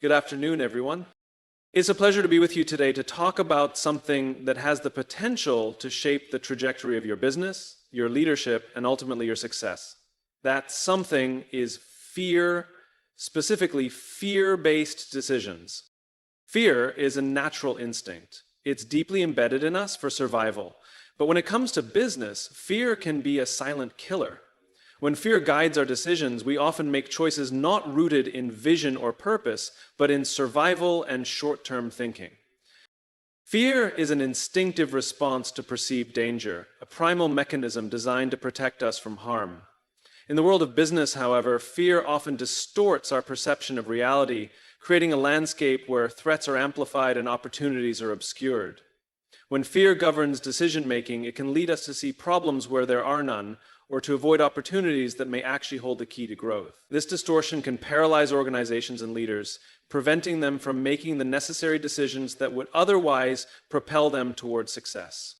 Good afternoon, everyone. It's a pleasure to be with you today to talk about something that has the potential to shape the trajectory of your business, your leadership, and ultimately your success. That something is fear, specifically fear-based decisions. Fear is a natural instinct. It's deeply embedded in us for survival. But when it comes to business, fear can be a silent killer. When fear guides our decisions, we often make choices not rooted in vision or purpose, but in survival and short-term thinking. Fear is an instinctive response to perceived danger, a primal mechanism designed to protect us from harm. In the world of business, however, fear often distorts our perception of reality, creating a landscape where threats are amplified and opportunities are obscured. When fear governs decision-making, it can lead us to see problems where there are none, or to avoid opportunities that may actually hold the key to growth. This distortion can paralyze organizations and leaders, preventing them from making the necessary decisions that would otherwise propel them toward success.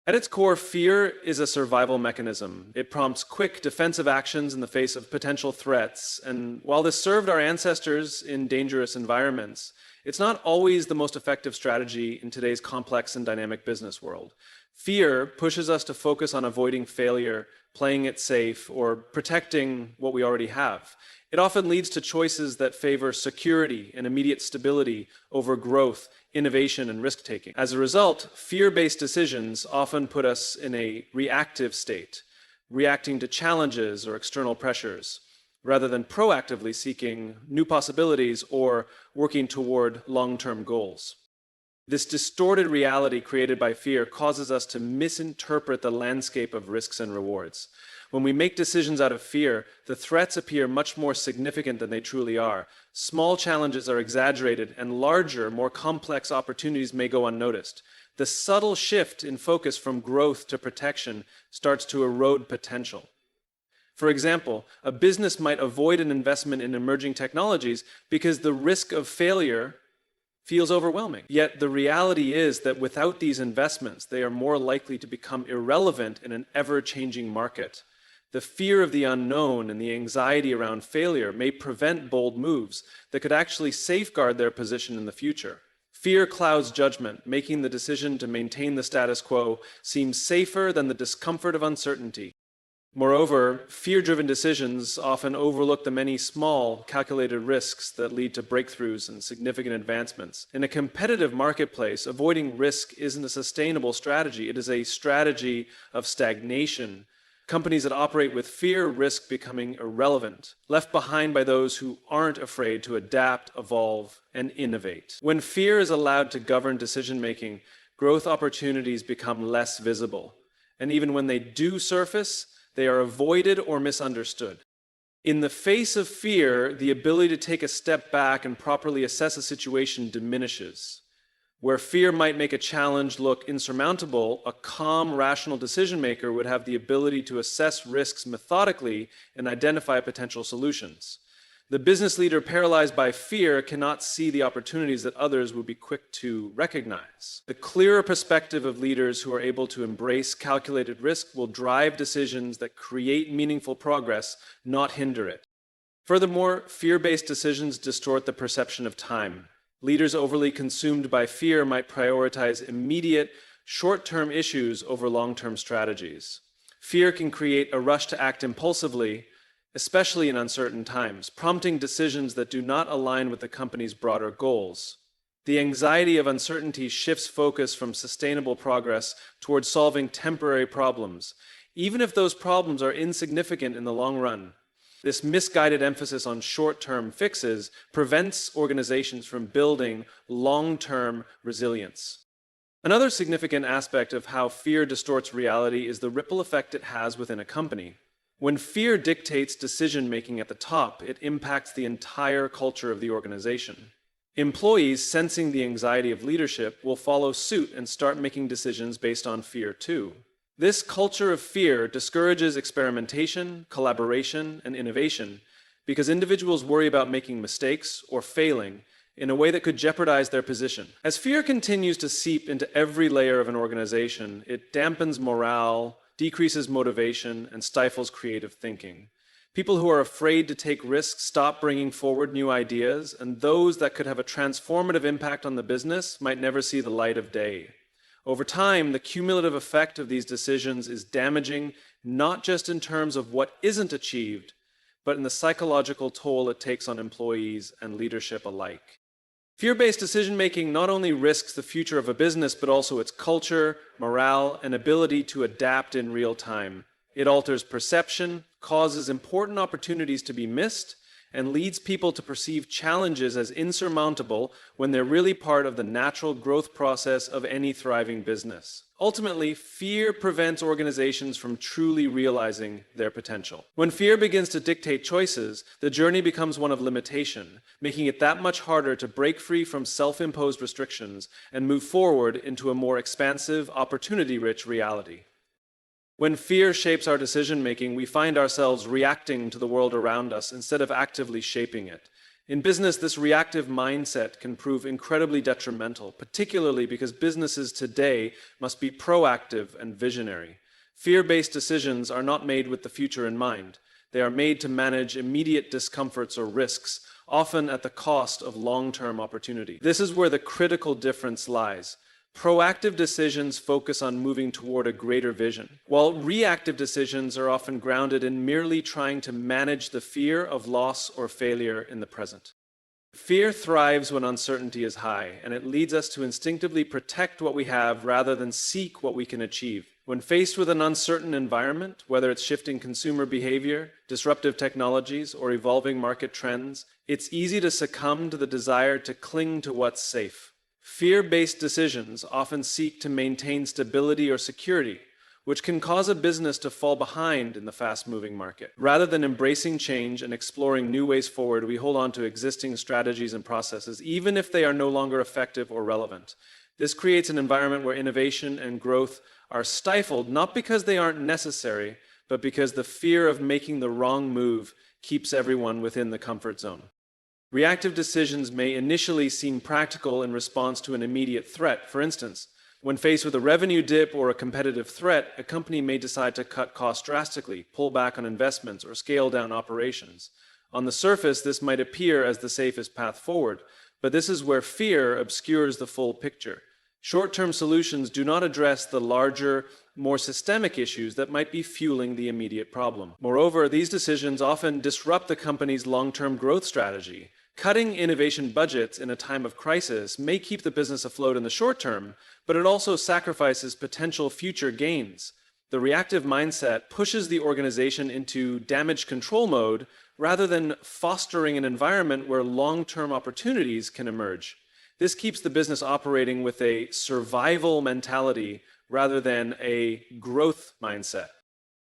At its core, fear is a survival mechanism. It prompts quick defensive actions in the face of potential threats, and while this served our ancestors in dangerous environments, it's not always the most effective strategy in today's complex and dynamic business world. Fear pushes us to focus on avoiding failure, playing it safe, or protecting what we already have. It often leads to choices that favor security and immediate stability over growth, innovation, and risk-taking. As a result, fear-based decisions often put us in a reactive state, reacting to challenges or external pressures, rather than proactively seeking new possibilities or working toward long-term goals. This distorted reality created by fear causes us to misinterpret the landscape of risks and rewards. When we make decisions out of fear, the threats appear much more significant than they truly are. Small challenges are exaggerated, and larger, more complex opportunities may go unnoticed. The subtle shift in focus from growth to protection starts to erode potential. For example, a business might avoid an investment in emerging technologies because the risk of failure feels overwhelming. Yet the reality is that without these investments, they are more likely to become irrelevant in an ever-changing market. The fear of the unknown and the anxiety around failure may prevent bold moves that could actually safeguard their position in the future. Fear clouds judgment, making the decision to maintain the status quo seem safer than the discomfort of uncertainty. Moreover, fear-driven decisions often overlook the many small, calculated risks that lead to breakthroughs and significant advancements. In a competitive marketplace, avoiding risk isn't a sustainable strategy. It is a strategy of stagnation. Companies that operate with fear risk becoming irrelevant, left behind by those who aren't afraid to adapt, evolve, and innovate. When fear is allowed to govern decision-making, growth opportunities become less visible. And even when they do surface, they are avoided or misunderstood. In the face of fear, the ability to take a step back and properly assess a situation diminishes. Where fear might make a challenge look insurmountable, a calm, rational decision maker would have the ability to assess risks methodically and identify potential solutions. The business leader paralyzed by fear cannot see the opportunities that others would be quick to recognize. The clearer perspective of leaders who are able to embrace calculated risk will drive decisions that create meaningful progress, not hinder it. Furthermore, fear-based decisions distort the perception of time. Leaders overly consumed by fear might prioritize immediate, short-term issues over long-term strategies. Fear can create a rush to act impulsively, especially in uncertain times, prompting decisions that do not align with the company's broader goals. The anxiety of uncertainty shifts focus from sustainable progress towards solving temporary problems, even if those problems are insignificant in the long run. This misguided emphasis on short-term fixes prevents organizations from building long-term resilience. Another significant aspect of how fear distorts reality is the ripple effect it has within a company. When fear dictates decision-making at the top, it impacts the entire culture of the organization. Employees, sensing the anxiety of leadership, will follow suit and start making decisions based on fear too. This culture of fear discourages experimentation, collaboration, and innovation because individuals worry about making mistakes or failing in a way that could jeopardize their position. As fear continues to seep into every layer of an organization, it dampens morale, decreases motivation, and stifles creative thinking. People who are afraid to take risks stop bringing forward new ideas, and those that could have a transformative impact on the business might never see the light of day. Over time, the cumulative effect of these decisions is damaging, not just in terms of what isn't achieved, but in the psychological toll it takes on employees and leadership alike. Fear-based decision-making not only risks the future of a business, but also its culture, morale, and ability to adapt in real time. It alters perception, causes important opportunities to be missed, and leads people to perceive challenges as insurmountable when they're really part of the natural growth process of any thriving business. Ultimately, fear prevents organizations from truly realizing their potential. When fear begins to dictate choices, the journey becomes one of limitation, making it that much harder to break free from self-imposed restrictions and move forward into a more expansive, opportunity-rich reality. When fear shapes our decision-making, we find ourselves reacting to the world around us instead of actively shaping it. In business, this reactive mindset can prove incredibly detrimental, particularly because businesses today must be proactive and visionary. Fear-based decisions are not made with the future in mind. They are made to manage immediate discomforts or risks, often at the cost of long-term opportunity. This is where the critical difference lies. Proactive decisions focus on moving toward a greater vision, while reactive decisions are often grounded in merely trying to manage the fear of loss or failure in the present. Fear thrives when uncertainty is high, and it leads us to instinctively protect what we have rather than seek what we can achieve. When faced with an uncertain environment, whether it's shifting consumer behavior, disruptive technologies, or evolving market trends, it's easy to succumb to the desire to cling to what's safe. Fear-based decisions often seek to maintain stability or security, which can cause a business to fall behind in the fast-moving market. Rather than embracing change and exploring new ways forward, we hold on to existing strategies and processes, even if they are no longer effective or relevant. This creates an environment where innovation and growth are stifled, not because they aren't necessary, but because the fear of making the wrong move keeps everyone within the comfort zone. Reactive decisions may initially seem practical in response to an immediate threat. For instance, when faced with a revenue dip or a competitive threat, a company may decide to cut costs drastically, pull back on investments, or scale down operations. On the surface, this might appear as the safest path forward, but this is where fear obscures the full picture. Short-term solutions do not address the larger, more systemic issues that might be fueling the immediate problem. Moreover, these decisions often disrupt the company's long-term growth strategy. Cutting innovation budgets in a time of crisis may keep the business afloat in the short term, but it also sacrifices potential future gains. The reactive mindset pushes the organization into damage control mode rather than fostering an environment where long-term opportunities can emerge. This keeps the business operating with a survival mentality rather than a growth mindset.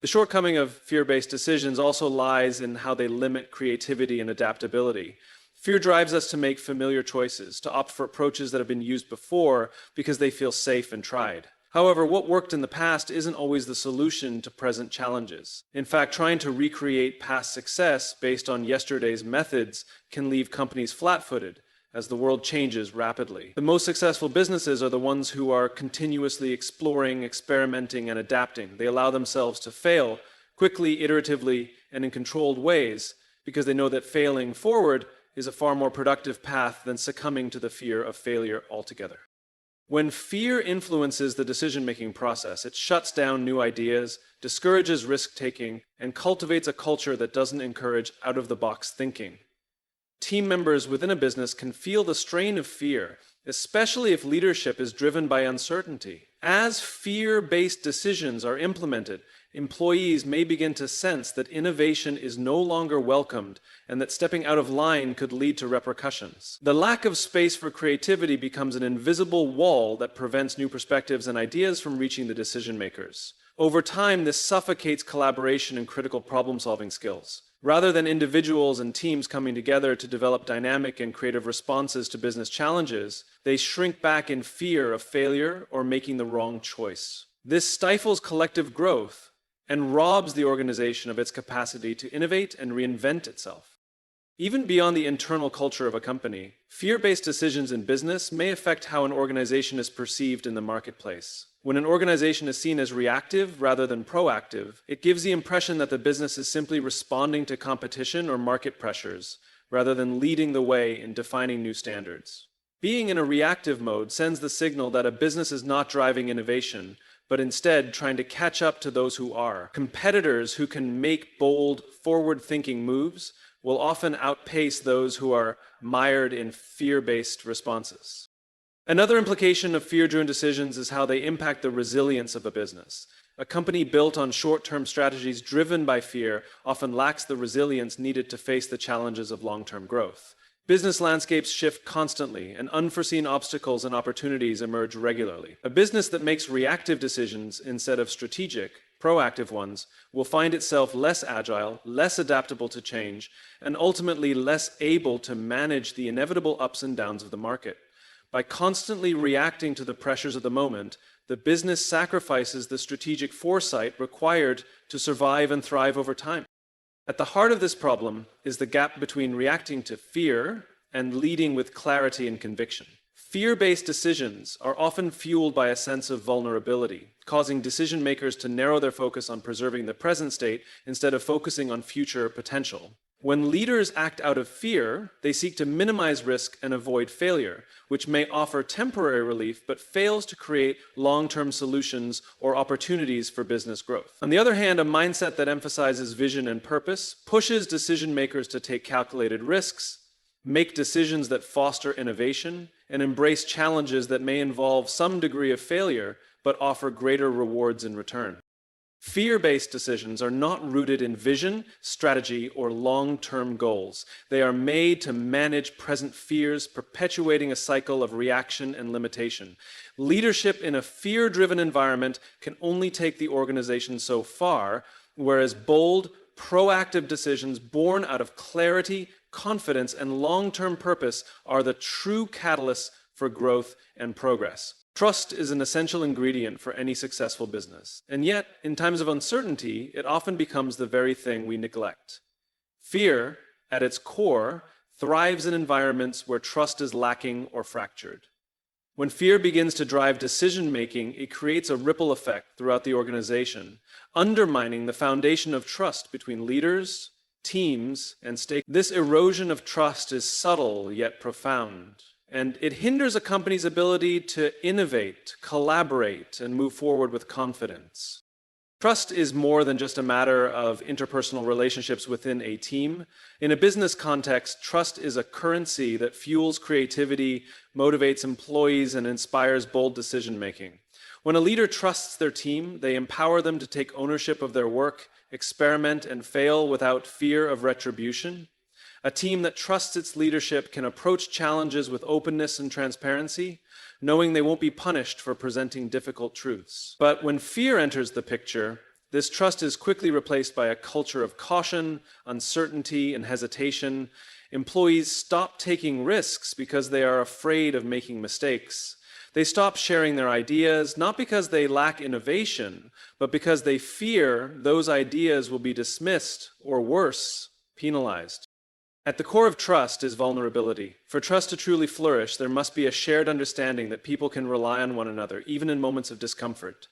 The shortcoming of fear-based decisions also lies in how they limit creativity and adaptability. Fear drives us to make familiar choices, to opt for approaches that have been used before because they feel safe and tried. However, what worked in the past isn't always the solution to present challenges. In fact, trying to recreate past success based on yesterday's methods can leave companies flat-footed as the world changes rapidly. The most successful businesses are the ones who are continuously exploring, experimenting, and adapting. They allow themselves to fail quickly, iteratively, and in controlled ways because they know that failing forward is a far more productive path than succumbing to the fear of failure altogether. When fear influences the decision-making process, it shuts down new ideas, discourages risk-taking, and cultivates a culture that doesn't encourage out-of-the-box thinking. Team members within a business can feel the strain of fear, especially if leadership is driven by uncertainty. As fear-based decisions are implemented, employees may begin to sense that innovation is no longer welcomed and that stepping out of line could lead to repercussions. The lack of space for creativity becomes an invisible wall that prevents new perspectives and ideas from reaching the decision makers. Over time, this suffocates collaboration and critical problem-solving skills. Rather than individuals and teams coming together to develop dynamic and creative responses to business challenges, they shrink back in fear of failure or making the wrong choice. This stifles collective growth and robs the organization of its capacity to innovate and reinvent itself. Even beyond the internal culture of a company, fear-based decisions in business may affect how an organization is perceived in the marketplace. When an organization is seen as reactive rather than proactive, it gives the impression that the business is simply responding to competition or market pressures, rather than leading the way in defining new standards. Being in a reactive mode sends the signal that a business is not driving innovation, but instead trying to catch up to those who are. Competitors who can make bold, forward-thinking moves will often outpace those who are mired in fear-based responses. Another implication of fear-driven decisions is how they impact the resilience of a business. A company built on short-term strategies driven by fear often lacks the resilience needed to face the challenges of long-term growth. Business landscapes shift constantly, and unforeseen obstacles and opportunities emerge regularly. A business that makes reactive decisions instead of strategic, proactive ones will find itself less agile, less adaptable to change, and ultimately less able to manage the inevitable ups and downs of the market. By constantly reacting to the pressures of the moment, the business sacrifices the strategic foresight required to survive and thrive over time. At the heart of this problem is the gap between reacting to fear and leading with clarity and conviction. Fear-based decisions are often fueled by a sense of vulnerability, causing decision makers to narrow their focus on preserving the present state instead of focusing on future potential. When leaders act out of fear, they seek to minimize risk and avoid failure, which may offer temporary relief but fails to create long-term solutions or opportunities for business growth. On the other hand, a mindset that emphasizes vision and purpose pushes decision makers to take calculated risks, make decisions that foster innovation, and embrace challenges that may involve some degree of failure but offer greater rewards in return. Fear-based decisions are not rooted in vision, strategy, or long-term goals. They are made to manage present fears, perpetuating a cycle of reaction and limitation. Leadership in a fear-driven environment can only take the organization so far, whereas bold, proactive decisions born out of clarity, confidence, and long-term purpose are the true catalysts for growth and progress. Trust is an essential ingredient for any successful business, and yet, in times of uncertainty, it often becomes the very thing we neglect. Fear, at its core, thrives in environments where trust is lacking or fractured. When fear begins to drive decision-making, it creates a ripple effect throughout the organization, undermining the foundation of trust between leaders, teams, and stakeholders. This erosion of trust is subtle yet profound, and it hinders a company's ability to innovate, collaborate, and move forward with confidence. Trust is more than just a matter of interpersonal relationships within a team. In a business context, trust is a currency that fuels creativity, motivates employees, and inspires bold decision-making. When a leader trusts their team, they empower them to take ownership of their work, experiment, and fail without fear of retribution. A team that trusts its leadership can approach challenges with openness and transparency, knowing they won't be punished for presenting difficult truths. But when fear enters the picture, this trust is quickly replaced by a culture of caution, uncertainty, and hesitation. Employees stop taking risks because they are afraid of making mistakes. They stop sharing their ideas, not because they lack innovation, but because they fear those ideas will be dismissed or worse, penalized. At the core of trust is vulnerability. For trust to truly flourish, there must be a shared understanding that people can rely on one another, even in moments of discomfort.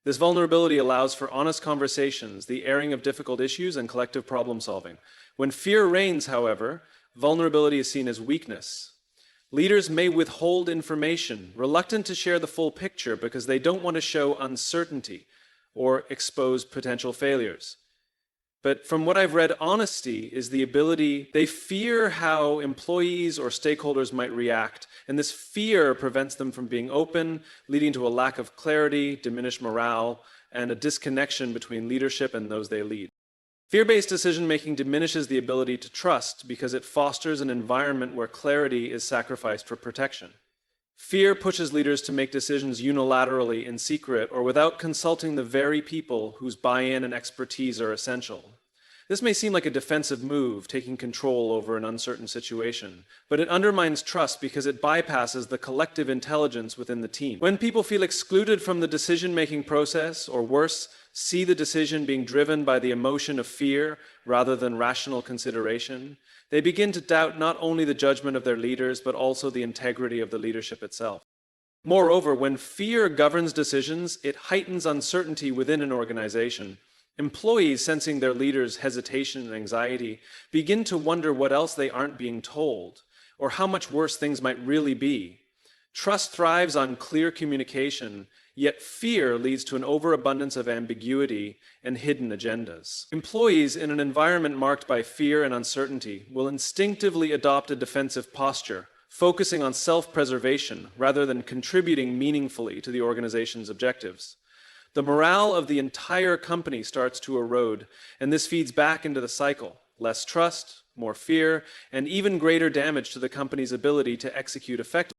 This vulnerability allows for honest conversations, the airing of difficult issues, and collective problem solving. When fear reigns, however, vulnerability is seen as weakness. Leaders may withhold information, reluctant to share the full picture because they don't want to show uncertainty or expose potential failures. But from what I've read, honesty is the ability. They fear how employees or stakeholders might react, and this fear prevents them from being open, leading to a lack of clarity, diminished morale, and a disconnection between leadership and those they lead. Fear-based decision-making diminishes the ability to trust because it fosters an environment where clarity is sacrificed for protection. Fear pushes leaders to make decisions unilaterally in secret or without consulting the very people whose buy-in and expertise are essential. This may seem like a defensive move, taking control over an uncertain situation, but it undermines trust because it bypasses the collective intelligence within the team. When people feel excluded from the decision-making process, or worse, see the decision being driven by the emotion of fear rather than rational consideration, they begin to doubt not only the judgment of their leaders, but also the integrity of the leadership itself. Moreover, when fear governs decisions, it heightens uncertainty within an organization. Employees, sensing their leaders' hesitation and anxiety, begin to wonder what else they aren't being told, or how much worse things might really be. Trust thrives on clear communication, yet fear leads to an overabundance of ambiguity and hidden agendas. Employees in an environment marked by fear and uncertainty will instinctively adopt a defensive posture, focusing on self-preservation rather than contributing meaningfully to the organization's objectives. The morale of the entire company starts to erode, and this feeds back into the cycle. Less trust, more fear, and even greater damage to the company's ability to execute effectively.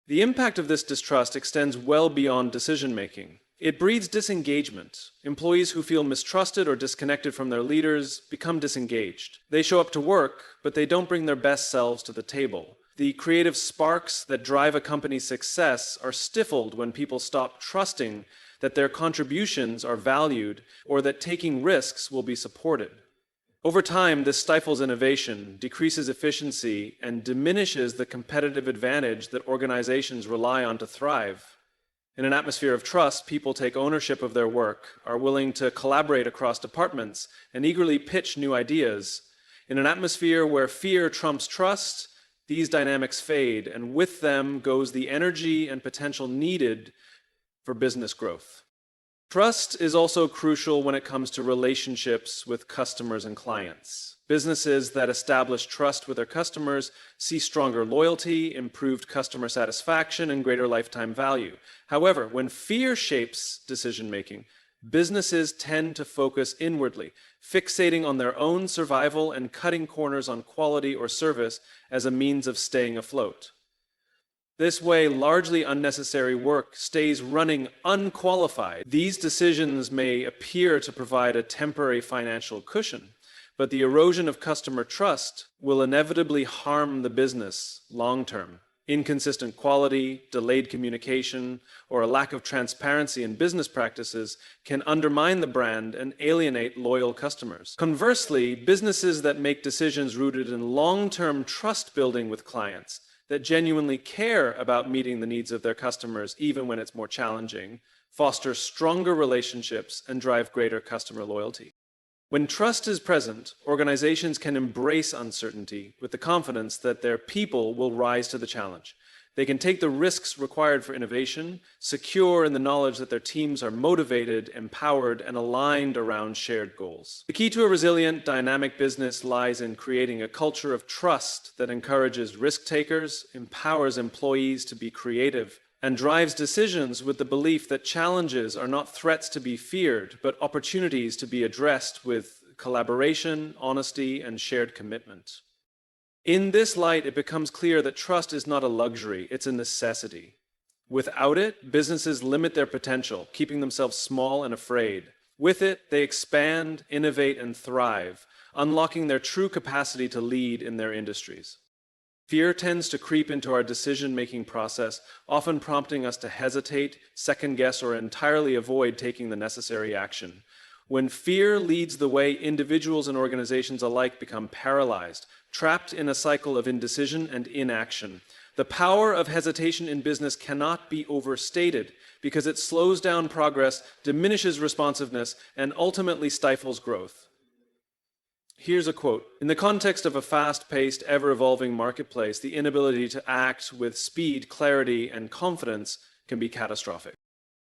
The impact of this distrust extends well beyond decision-making. It breeds disengagement. Employees who feel mistrusted or disconnected from their leaders become disengaged. They show up to work, but they don't bring their best selves to the table. The creative sparks that drive a company's success are stifled when people stop trusting that their contributions are valued or that taking risks will be supported. Over time, this stifles innovation, decreases efficiency, and diminishes the competitive advantage that organizations rely on to thrive. In an atmosphere of trust, people take ownership of their work, are willing to collaborate across departments, and eagerly pitch new ideas. In an atmosphere where fear trumps trust, these dynamics fade, and with them goes the energy and potential needed for business growth. Trust is also crucial when it comes to relationships with customers and clients. Businesses that establish trust with their customers see stronger loyalty, improved customer satisfaction, and greater lifetime value. However, when fear shapes decision-making, businesses tend to focus inwardly, fixating on their own survival and cutting corners on quality or service as a means of staying afloat. This way, largely unnecessary work stays running unqualified. These decisions may appear to provide a temporary financial cushion, but the erosion of customer trust will inevitably harm the business long-term. Inconsistent quality, delayed communication, or a lack of transparency in business practices can undermine the brand and alienate loyal customers. Conversely, businesses that make decisions rooted in long-term trust building with clients, that genuinely care about meeting the needs of their customers even when it's more challenging, foster stronger relationships and drive greater customer loyalty. When trust is present, organizations can embrace uncertainty with the confidence that their people will rise to the challenge. They can take the risks required for innovation, secure in the knowledge that their teams are motivated, empowered, and aligned around shared goals. The key to a resilient, dynamic business lies in creating a culture of trust that encourages risk takers, empowers employees to be creative, and drives decisions with the belief that challenges are not threats to be feared, but opportunities to be addressed with collaboration, honesty, and shared commitment. In this light, it becomes clear that trust is not a luxury, it's a necessity. Without it, businesses limit their potential, keeping themselves small and afraid. With it, they expand, innovate, and thrive, unlocking their true capacity to lead in their industries. Fear tends to creep into our decision-making process, often prompting us to hesitate, second-guess, or entirely avoid taking the necessary action. When fear leads the way, individuals and organizations alike become paralyzed, trapped in a cycle of indecision and inaction. The power of hesitation in business cannot be overstated because it slows down progress, diminishes responsiveness, and ultimately stifles growth. Here's a quote. In the context of a fast-paced, ever-evolving marketplace, the inability to act with speed, clarity, and confidence can be catastrophic.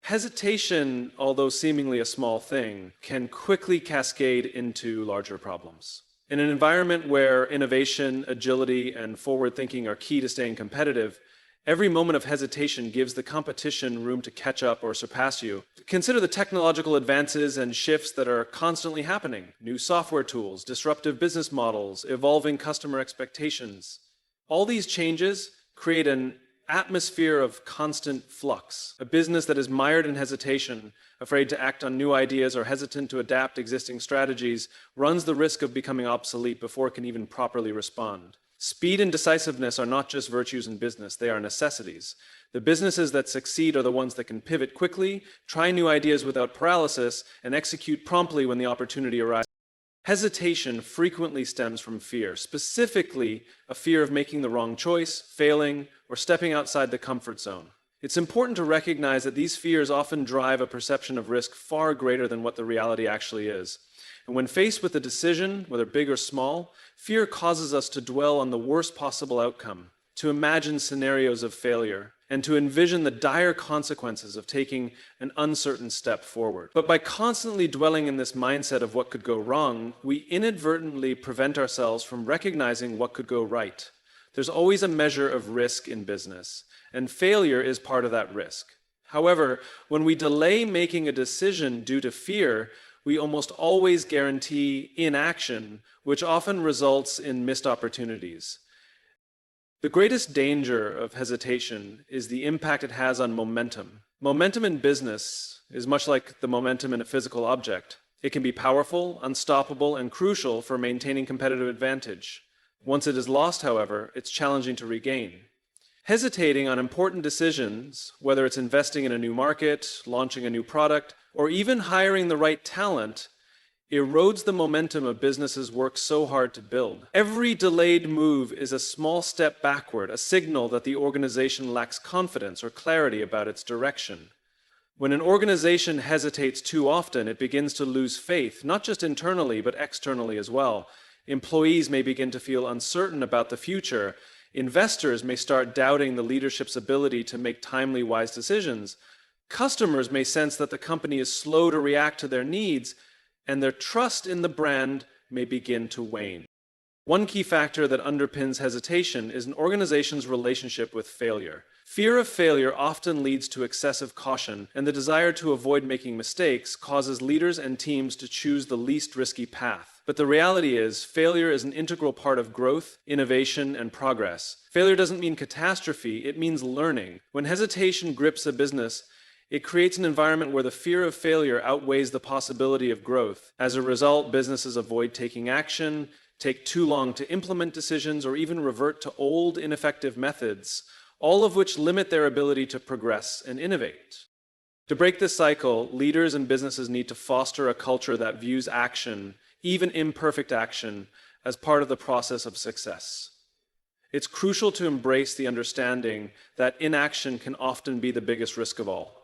Hesitation, although seemingly a small thing, can quickly cascade into larger problems. In an environment where innovation, agility, and forward thinking are key to staying competitive, every moment of hesitation gives the competition room to catch up or surpass you. Consider the technological advances and shifts that are constantly happening. New software tools, disruptive business models, evolving customer expectations. All these changes create an atmosphere of constant flux. A business that is mired in hesitation, afraid to act on new ideas or hesitant to adapt existing strategies, runs the risk of becoming obsolete before it can even properly respond. Speed and decisiveness are not just virtues in business, they are necessities. The businesses that succeed are the ones that can pivot quickly, try new ideas without paralysis, and execute promptly when the opportunity arises. Hesitation frequently stems from fear, specifically a fear of making the wrong choice, failing, or stepping outside the comfort zone. It's important to recognize that these fears often drive a perception of risk far greater than what the reality actually is. And when faced with a decision, whether big or small, fear causes us to dwell on the worst possible outcome, to imagine scenarios of failure, and to envision the dire consequences of taking an uncertain step forward. But by constantly dwelling in this mindset of what could go wrong, we inadvertently prevent ourselves from recognizing what could go right. There's always a measure of risk in business, and failure is part of that risk. However, when we delay making a decision due to fear, we almost always guarantee inaction, which often results in missed opportunities. The greatest danger of hesitation is the impact it has on momentum. Momentum in business is much like the momentum in a physical object. It can be powerful, unstoppable, and crucial for maintaining competitive advantage. Once it is lost, however, it's challenging to regain. Hesitating on important decisions, whether it's investing in a new market, launching a new product, or even hiring the right talent, erodes the momentum of businesses worked so hard to build. Every delayed move is a small step backward, a signal that the organization lacks confidence or clarity about its direction. When an organization hesitates too often, it begins to lose faith, not just internally, but externally as well. Employees may begin to feel uncertain about the future. Investors may start doubting the leadership's ability to make timely, wise decisions. Customers may sense that the company is slow to react to their needs, and their trust in the brand may begin to wane. One key factor that underpins hesitation is an organization's relationship with failure. Fear of failure often leads to excessive caution, and the desire to avoid making mistakes causes leaders and teams to choose the least risky path. But the reality is, failure is an integral part of growth, innovation, and progress. Failure doesn't mean catastrophe, it means learning. When hesitation grips a business, it creates an environment where the fear of failure outweighs the possibility of growth. As a result, businesses avoid taking action, take too long to implement decisions, or even revert to old, ineffective methods, all of which limit their ability to progress and innovate. To break this cycle, leaders and businesses need to foster a culture that views action, even imperfect action, as part of the process of success. It's crucial to embrace the understanding that inaction can often be the biggest risk of all.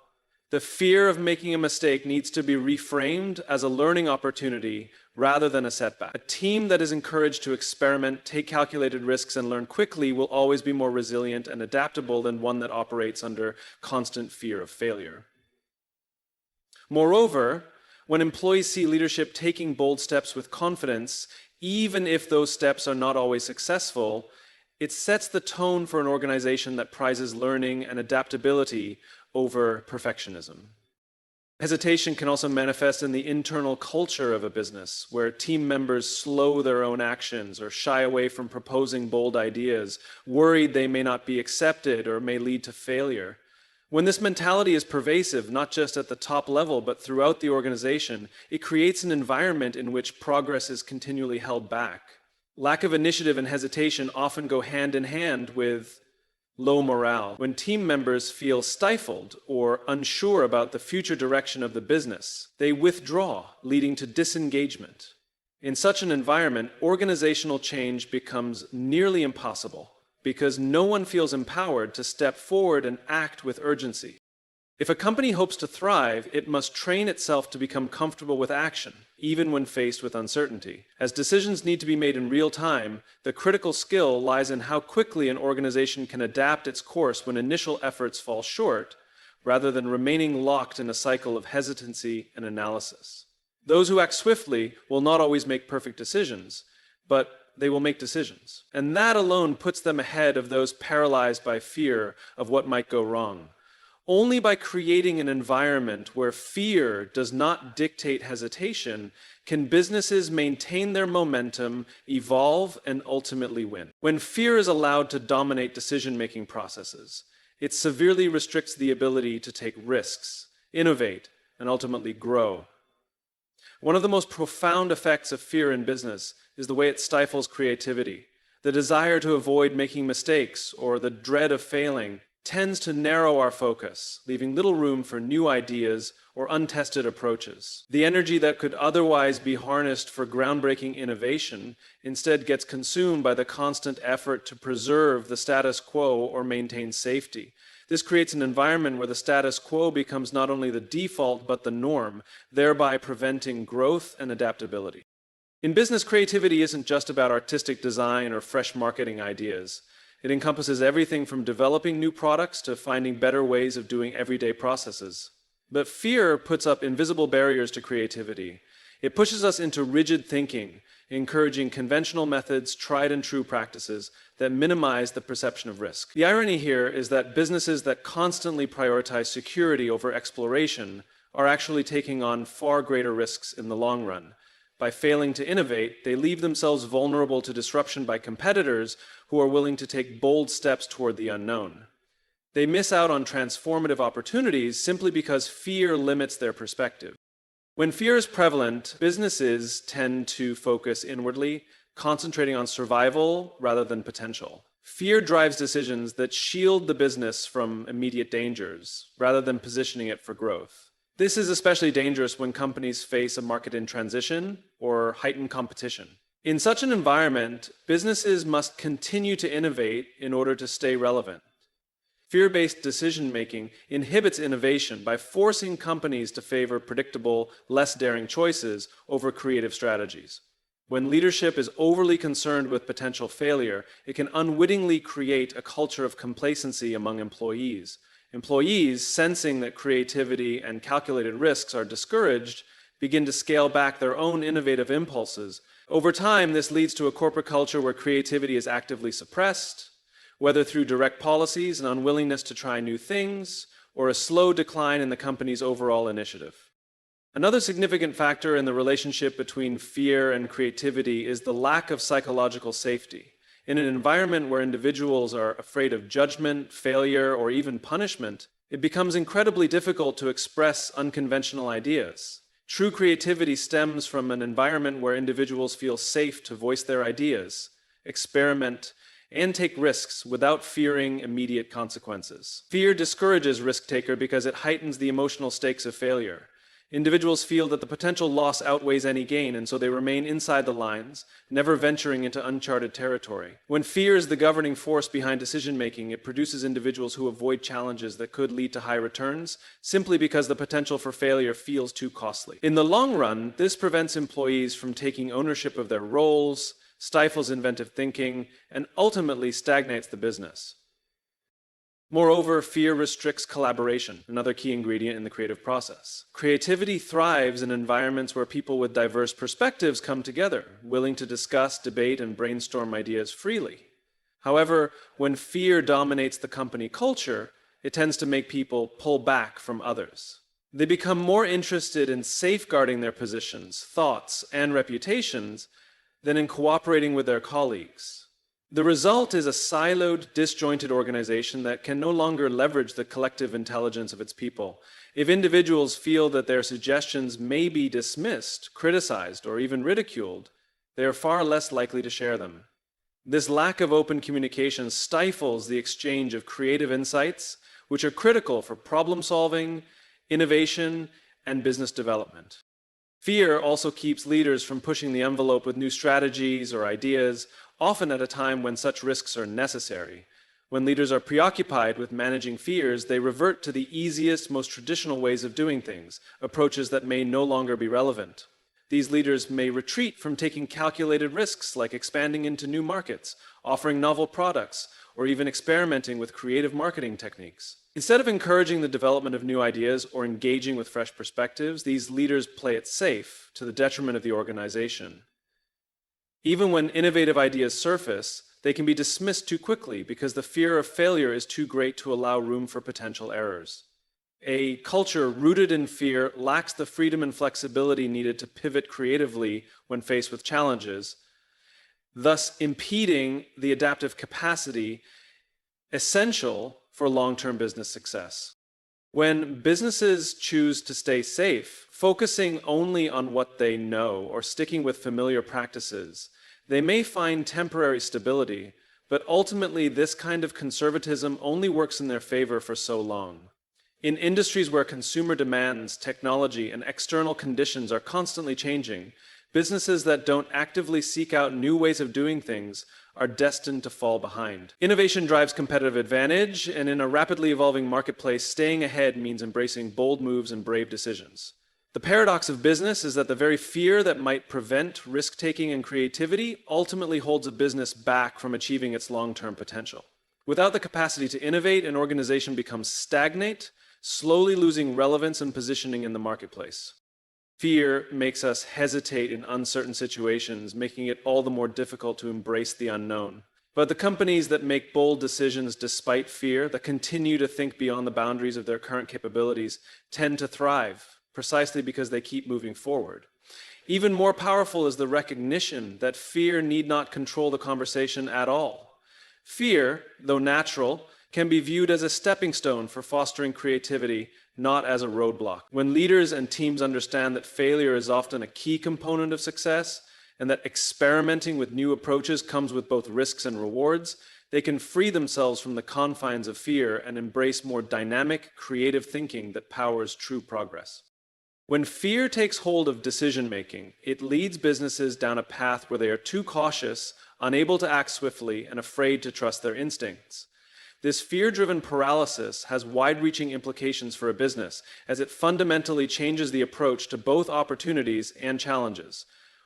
The fear of making a mistake needs to be reframed as a learning opportunity rather than a setback. A team that is encouraged to experiment, take calculated risks, and learn quickly will always be more resilient and adaptable than one that operates under constant fear of failure. Moreover, when employees see leadership taking bold steps with confidence, even if those steps are not always successful, it sets the tone for an organization that prizes learning and adaptability over perfectionism. Hesitation can also manifest in the internal culture of a business, where team members slow their own actions or shy away from proposing bold ideas, worried they may not be accepted or may lead to failure. When this mentality is pervasive, not just at the top level, but throughout the organization, it creates an environment in which progress is continually held back. Lack of initiative and hesitation often go hand in hand with low morale. When team members feel stifled or unsure about the future direction of the business, they withdraw, leading to disengagement. In such an environment, organizational change becomes nearly impossible because no one feels empowered to step forward and act with urgency. If a company hopes to thrive, it must train itself to become comfortable with action, even when faced with uncertainty. As decisions need to be made in real time, the critical skill lies in how quickly an organization can adapt its course when initial efforts fall short, rather than remaining locked in a cycle of hesitancy and analysis. Those who act swiftly will not always make perfect decisions, but they will make decisions. And that alone puts them ahead of those paralyzed by fear of what might go wrong. Only by creating an environment where fear does not dictate hesitation can businesses maintain their momentum, evolve, and ultimately win. When fear is allowed to dominate decision-making processes, it severely restricts the ability to take risks, innovate, and ultimately grow. One of the most profound effects of fear in business is the way it stifles creativity. The desire to avoid making mistakes or the dread of failing tends to narrow our focus, leaving little room for new ideas or untested approaches. The energy that could otherwise be harnessed for groundbreaking innovation instead gets consumed by the constant effort to preserve the status quo or maintain safety. This creates an environment where the status quo becomes not only the default but the norm, thereby preventing growth and adaptability. In business, creativity isn't just about artistic design or fresh marketing ideas. It encompasses everything from developing new products to finding better ways of doing everyday processes. But fear puts up invisible barriers to creativity. It pushes us into rigid thinking, encouraging conventional methods, tried and true practices that minimize the perception of risk. The irony here is that businesses that constantly prioritize security over exploration are actually taking on far greater risks in the long run. By failing to innovate, they leave themselves vulnerable to disruption by competitors who are willing to take bold steps toward the unknown. They miss out on transformative opportunities simply because fear limits their perspective. When fear is prevalent, businesses tend to focus inwardly, concentrating on survival rather than potential. Fear drives decisions that shield the business from immediate dangers, rather than positioning it for growth. This is especially dangerous when companies face a market in transition or heightened competition. In such an environment, businesses must continue to innovate in order to stay relevant. Fear-based decision-making inhibits innovation by forcing companies to favor predictable, less daring choices over creative strategies. When leadership is overly concerned with potential failure, it can unwittingly create a culture of complacency among employees. Employees, sensing that creativity and calculated risks are discouraged, begin to scale back their own innovative impulses. Over time, this leads to a corporate culture where creativity is actively suppressed, whether through direct policies and unwillingness to try new things, or a slow decline in the company's overall initiative. Another significant factor in the relationship between fear and creativity is the lack of psychological safety. In an environment where individuals are afraid of judgment, failure, or even punishment, it becomes incredibly difficult to express unconventional ideas. True creativity stems from an environment where individuals feel safe to voice their ideas, experiment, and take risks without fearing immediate consequences. Fear discourages risk-taker because it heightens the emotional stakes of failure. Individuals feel that the potential loss outweighs any gain, and so they remain inside the lines, never venturing into uncharted territory. When fear is the governing force behind decision-making, it produces individuals who avoid challenges that could lead to high returns, simply because the potential for failure feels too costly. In the long run, this prevents employees from taking ownership of their roles, stifles inventive thinking, and ultimately stagnates the business. Moreover, fear restricts collaboration, another key ingredient in the creative process. Creativity thrives in environments where people with diverse perspectives come together, willing to discuss, debate, and brainstorm ideas freely. However, when fear dominates the company culture, it tends to make people pull back from others. They become more interested in safeguarding their positions, thoughts, and reputations than in cooperating with their colleagues. The result is a siloed, disjointed organization that can no longer leverage the collective intelligence of its people. If individuals feel that their suggestions may be dismissed, criticized, or even ridiculed, they are far less likely to share them. This lack of open communication stifles the exchange of creative insights, which are critical for problem solving, innovation, and business development. Fear also keeps leaders from pushing the envelope with new strategies or ideas, often at a time when such risks are necessary. When leaders are preoccupied with managing fears, they revert to the easiest, most traditional ways of doing things, approaches that may no longer be relevant. These leaders may retreat from taking calculated risks like expanding into new markets, offering novel products, or even experimenting with creative marketing techniques. Instead of encouraging the development of new ideas or engaging with fresh perspectives, these leaders play it safe to the detriment of the organization. Even when innovative ideas surface, they can be dismissed too quickly because the fear of failure is too great to allow room for potential errors. A culture rooted in fear lacks the freedom and flexibility needed to pivot creatively when faced with challenges, thus impeding the adaptive capacity essential for long-term business success. When businesses choose to stay safe, focusing only on what they know or sticking with familiar practices, they may find temporary stability, But ultimately, this kind of conservatism only works in their favor for so long. In industries where consumer demands, technology, and external conditions are constantly changing, businesses that don't actively seek out new ways of doing things are destined to fall behind. Innovation drives competitive advantage, and in a rapidly evolving marketplace, staying ahead means embracing bold moves and brave decisions. The paradox of business is that the very fear that might prevent risk-taking and creativity ultimately holds a business back from achieving its long-term potential. Without the capacity to innovate, an organization becomes stagnant, slowly losing relevance and positioning in the marketplace. Fear makes us hesitate in uncertain situations, making it all the more difficult to embrace the unknown. But the companies that make bold decisions despite fear, that continue to think beyond the boundaries of their current capabilities, tend to thrive, precisely because they keep moving forward. Even more powerful is the recognition that fear need not control the conversation at all. Fear, though natural, can be viewed as a stepping stone for fostering creativity, not as a roadblock. When leaders and teams understand that failure is often a key component of success, and that experimenting with new approaches comes with both risks and rewards, they can free themselves from the confines of fear and embrace more dynamic, creative thinking that powers true progress. When fear takes hold of decision-making, it leads businesses down a path where they are too cautious, unable to act swiftly, and afraid to trust their instincts. This fear-driven paralysis has wide-reaching implications for a business, as it fundamentally changes the approach to both opportunities and challenges.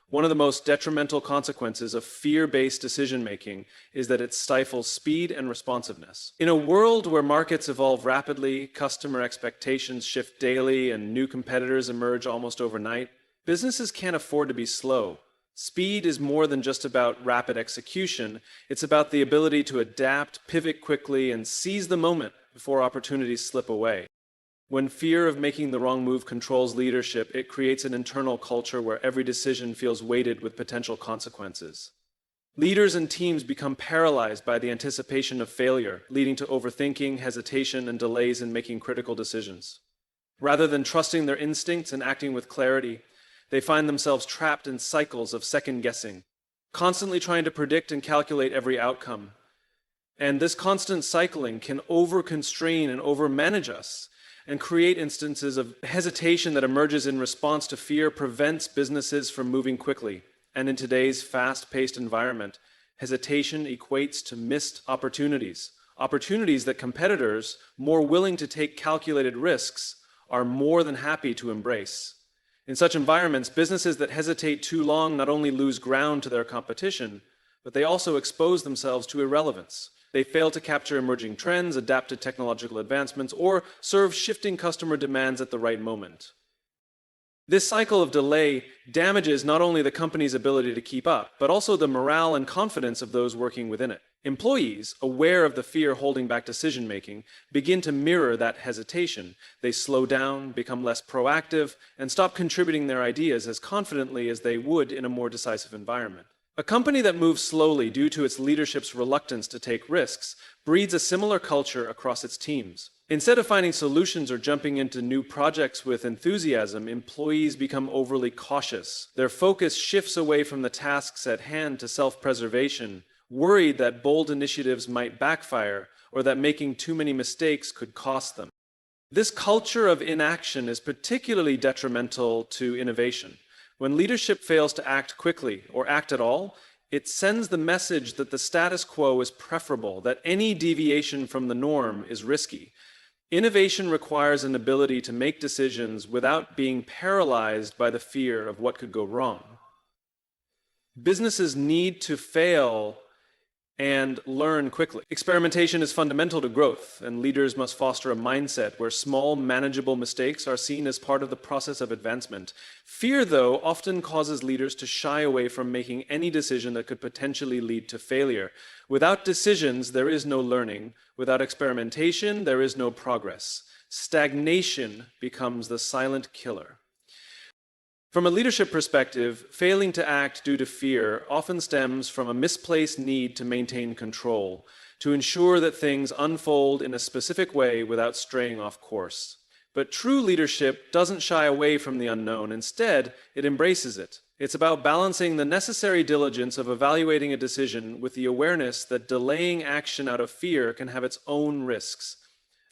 One of the most detrimental consequences of fear-based decision-making is that it stifles speed and responsiveness. In a world where markets evolve rapidly, customer expectations shift daily, and new competitors emerge almost overnight, businesses can't afford to be slow. Speed is more than just about rapid execution. It's about the ability to adapt, pivot quickly, and seize the moment before opportunities slip away. When fear of making the wrong move controls leadership, it creates an internal culture where every decision feels weighted with potential consequences. Leaders and teams become paralyzed by the anticipation of failure, leading to overthinking, hesitation, and delays in making critical decisions. Rather than trusting their instincts and acting with clarity, they find themselves trapped in cycles of second-guessing, constantly trying to predict and calculate every outcome. And this constant cycling can over-constrain and over-manage us, and create instances of hesitation that emerges in response to fear prevents businesses from moving quickly. And in today's fast-paced environment, hesitation equates to missed opportunities. Opportunities that competitors, more willing to take calculated risks, are more than happy to embrace. In such environments, businesses that hesitate too long not only lose ground to their competition, but they also expose themselves to irrelevance. They fail to capture emerging trends, adapt to technological advancements, or serve shifting customer demands at the right moment. This cycle of delay damages not only the company's ability to keep up, but also the morale and confidence of those working within it. Employees, aware of the fear holding back decision-making, begin to mirror that hesitation. They slow down, become less proactive, and stop contributing their ideas as confidently as they would in a more decisive environment. A company that moves slowly due to its leadership's reluctance to take risks breeds a similar culture across its teams. Instead of finding solutions or jumping into new projects with enthusiasm, employees become overly cautious. Their focus shifts away from the tasks at hand to self-preservation, worried that bold initiatives might backfire or that making too many mistakes could cost them. This culture of inaction is particularly detrimental to innovation. When leadership fails to act quickly or act at all, it sends the message that the status quo is preferable, that any deviation from the norm is risky. Innovation requires an ability to make decisions without being paralyzed by the fear of what could go wrong. Businesses need to fail and learn quickly. Experimentation is fundamental to growth, and leaders must foster a mindset where small, manageable mistakes are seen as part of the process of advancement. Fear, though, often causes leaders to shy away from making any decision that could potentially lead to failure. Without decisions, there is no learning. Without experimentation, there is no progress. Stagnation becomes the silent killer. From a leadership perspective, failing to act due to fear often stems from a misplaced need to maintain control, to ensure that things unfold in a specific way without straying off course. But true leadership doesn't shy away from the unknown. Instead, it embraces it. It's about balancing the necessary diligence of evaluating a decision with the awareness that delaying action out of fear can have its own risks.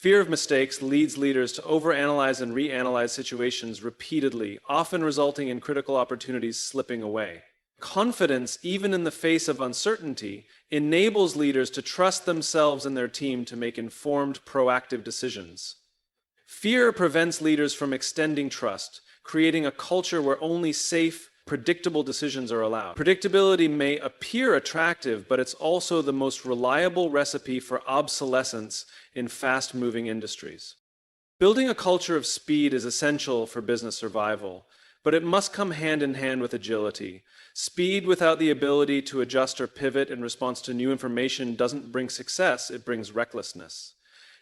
Fear of mistakes leads leaders to overanalyze and reanalyze situations repeatedly, often resulting in critical opportunities slipping away. Confidence, even in the face of uncertainty, enables leaders to trust themselves and their team to make informed, proactive decisions. Fear prevents leaders from extending trust, creating a culture where only safe, predictable decisions are allowed. Predictability may appear attractive, but it's also the most reliable recipe for obsolescence in fast-moving industries. Building a culture of speed is essential for business survival, but it must come hand in hand with agility. Speed without the ability to adjust or pivot in response to new information doesn't bring success, it brings recklessness.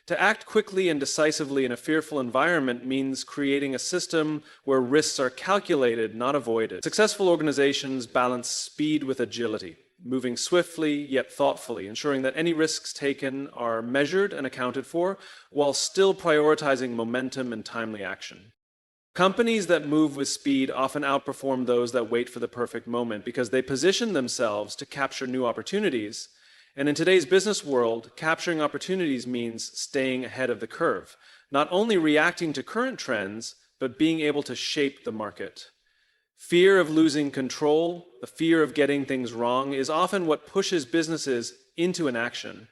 To act quickly and decisively in a fearful environment means creating a system where risks are calculated, not avoided. Successful organizations balance speed with agility, moving swiftly yet thoughtfully, ensuring that any risks taken are measured and accounted for, while still prioritizing momentum and timely action. Companies that move with speed often outperform those that wait for the perfect moment because they position themselves to capture new opportunities. And in today's business world, capturing opportunities means staying ahead of the curve, not only reacting to current trends, but being able to shape the market. Fear of losing control, the fear of getting things wrong, is often what pushes businesses into inaction.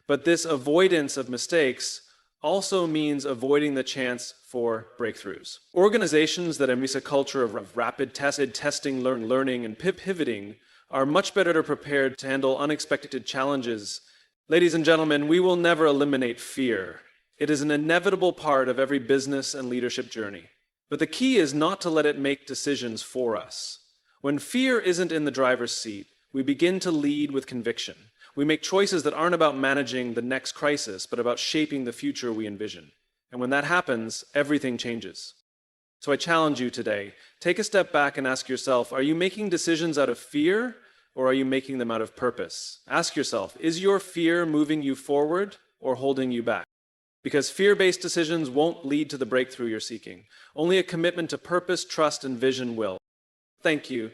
But this avoidance of mistakes also means avoiding the chance for breakthroughs. Organizations that embrace a culture of rapid testing, learning, and pivoting are much better prepared to handle unexpected challenges. Ladies and gentlemen, we will never eliminate fear. It is an inevitable part of every business and leadership journey. But the key is not to let it make decisions for us. When fear isn't in the driver's seat, we begin to lead with conviction. We make choices that aren't about managing the next crisis, but about shaping the future we envision. And when that happens, everything changes. So I challenge you today, take a step back and ask yourself, are you making decisions out of fear, or are you making them out of purpose? Ask yourself, is your fear moving you forward or holding you back? Because fear-based decisions won't lead to the breakthrough you're seeking. Only a commitment to purpose, trust, and vision will. Thank you.